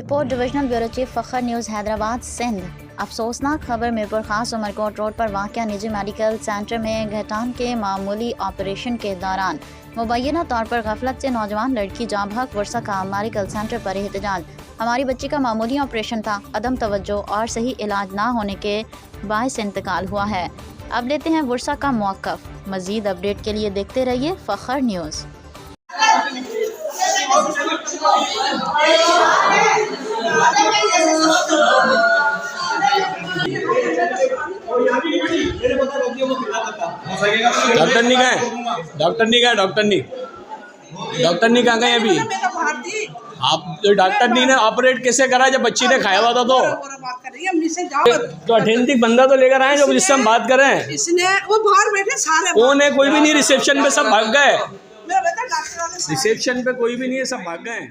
Report divisional bureau chief Fakhar news Hyderabad Sindh. अफसोसनाक खबर मीरपुर खास उमरकोट रोड पर वाक़या निजी मेडिकल सेंटर में घटान के मामूली ऑपरेशन के दौरान मुबैना तौर पर गफलत से नौजवान लड़की जाँभक वर्षा का मेडिकल सेंटर पर एहतजाज। हमारी बच्ची का मामूली ऑपरेशन था, अदम तवज्जो और सही इलाज ना होने के बायस इंतकाल हुआ है। अब लेते हैं वर्षा का मौक़िफ़। मज़ीद अपडेट के लिए देखते रहिए फ़खर न्यूज़। डॉक्टर नहीं कहाँ है? डॉक्टर नहीं कहाँ है? डॉक्टर नहीं कहाँ गए अभी? आप जो डॉक्टर नहीं ने ऑपरेट कैसे करा जब बच्ची ने खाया हुआ था तो अथेंटिक बंदा तो लेकर आए जो जिससे हम बात करें। इसने वो बाहर बैठे सारे, कौन है? कोई भी नहीं, रिसेप्शन पे सब भाग गए। रिसेप्शन पे कोई भी नहीं है, सब भाग गए।